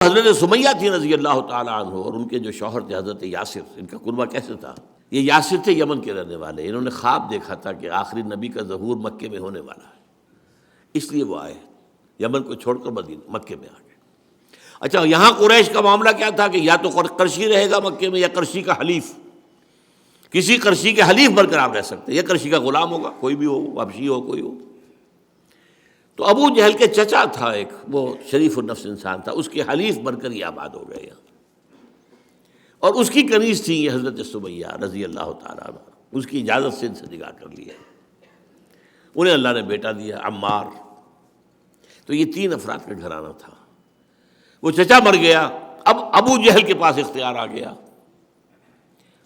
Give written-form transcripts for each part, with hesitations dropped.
حضرت سمیہ تھی رضی اللہ تعالیٰ عنہ، اور ان کے جو شوہر تھے حضرت یاسر، ان کا کنوہ کیسے تھا؟ یہ یاسر تھے یمن کے رہنے والے، انہوں نے خواب دیکھا تھا کہ آخری نبی کا ظہور مکے میں ہونے والا ہے، اس لیے وہ آئے، یمن کو چھوڑ کر مدینہ مکے میں آ گئے۔ اچھا، یہاں قریش کا معاملہ کیا تھا کہ یا تو قرشی رہے گا مکے میں یا قرشی کا حلیف، کسی قرشی کے حلیف بن کر آپ رہ سکتے، یا قرشی کا غلام ہوگا، کوئی بھی ہو، حبشی ہو، کوئی ہو۔ تو ابو جہل کے چچا تھا ایک، وہ شریف النفس انسان تھا، اس کے حلیف بن کر یہ آباد ہو گئے یہاں، اور اس کی کنیز تھی یہ حضرت سمیہ رضی اللہ تعالیٰ عنہ، اس کی اجازت سے ان سے نکاح کر لیا، انہیں اللہ نے بیٹا دیا عمار۔ تو یہ 3 افراد کا گھرانہ تھا۔ وہ چچا مر گیا، اب ابو جہل کے پاس اختیار آ گیا،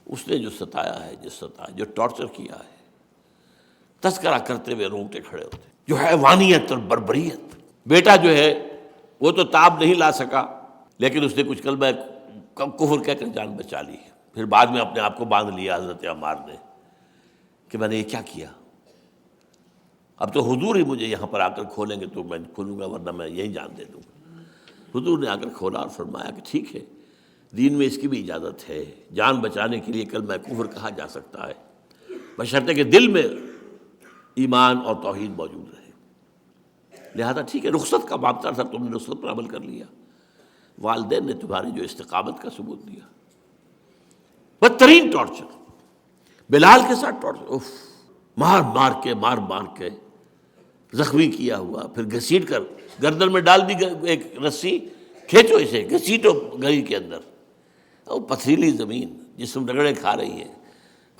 اس نے جو ستایا ہے، جو ٹارچر کیا ہے، تذکرہ کرتے ہوئے رونگٹے کھڑے ہوتے، جو حیوانیت اور بربریت۔ بیٹا جو ہے وہ تو تاب نہیں لا سکا، لیکن اس نے کچھ کلمہ کفر کہہ کر جان بچا لی، پھر بعد میں اپنے آپ کو باندھ لیا حضرت عمار نے کہ میں نے یہ کیا کیا، اب تو حضور ہی مجھے یہاں پر آ کر کھولیں گے تو میں کھولوں گا، ورنہ میں یہی جان دے دوں گا۔ حضور نے آ کر کھولا اور فرمایا کہ ٹھیک ہے، دین میں اس کی بھی اجازت ہے، جان بچانے کے لیے کلمہ کفر کہا جا سکتا ہے، بشرطے کہ دل میں ایمان اور توحید موجود رہے، لہذا ٹھیک ہے، رخصت کا معاملہ تھا، تم نے رخصت پر عمل کر لیا، والدین نے تمہاری جو استقامت کا ثبوت دیا۔ بدترین ٹارچر، بلال کے ساتھ ٹارچر، مار مار کے زخمی کیا ہوا، پھر گھسیٹ کر گردن میں ڈال دی ایک رسی، کھینچو اسے، گھسیٹو گلی کے اندر، اور پتھریلی زمین جسم رگڑے کھا رہی ہے،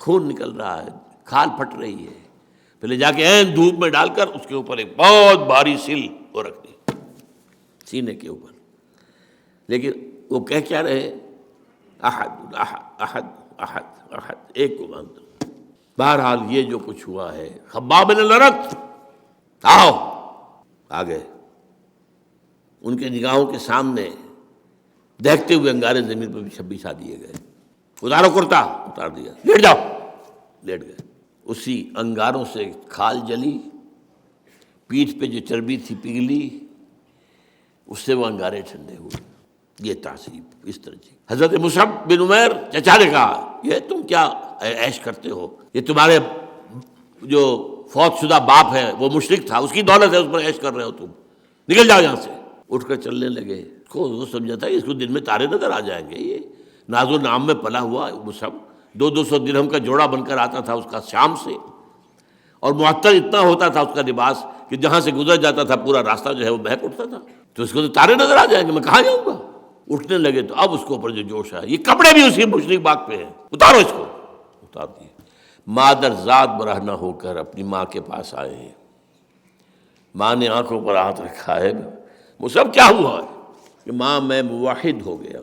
خون نکل رہا ہے، کھال پھٹ رہی ہے، پھر لے جا کے عین دھوپ میں ڈال کر اس کے اوپر ایک بہت بھاری سل وہ رکھ دی سینے کے اوپر، لیکن وہ کہہ کیا رہے؟ احد احد احد احد احد، ایک کو مانتا ہوں۔ بہرحال یہ جو کچھ ہوا ہے، خباب بن الارت آؤ، آ گئے، ان کے نگاہوں کے سامنے دیکھتے ہوئے انگارے زمین پر بچھا دیے گئے، اتارو کرتا، اتار دیا، لیٹ جاؤ، لیٹ گئے، اسی انگاروں سے کھال جلی، پیٹھ پہ جو چربی تھی پگھلی، اس سے وہ انگارے ٹھنڈے ہوئے۔ یہ تعصیب اس طرح کی۔ حضرت مصعب بن عمیر چچا نے کہا، یہ تم کیا عیش کرتے ہو، یہ تمہارے جو فوت شدہ باپ ہے وہ مشرک تھا، اس کی دولت ہے، اس پر عیش کر رہے ہو تم، نکل جاؤ یہاں سے۔ اٹھ کر چلنے لگے، وہ سمجھا تھا اس کو دن میں تارے نظر آ جائیں گے، یہ ناز و نام میں پلا ہوا مصعب 200 درہم کا جوڑا بن کر آتا تھا اس کا شام سے، اور معطر اتنا ہوتا تھا اس کا لباس کہ جہاں سے گزر جاتا تھا پورا راستہ جو ہے وہ مہک اٹھتا تھا، تو اس کو تو تارے نظر آ جائیں گے، میں کہاں جاؤں گا۔ اٹھنے لگے تو اب اس کے اوپر جو جوش ہے، یہ کپڑے بھی اسی مشرک باغ پہ ہیں، اتارو اس کو، اتار دیے۔ مادر ذات برہنہ ہو کر اپنی ماں کے پاس آئے ہیں، ماں نے آنکھوں پر ہاتھ رکھا ہے، وہ سب کیا ہوا ہے کہ ماں میں موحد ہو گیا۔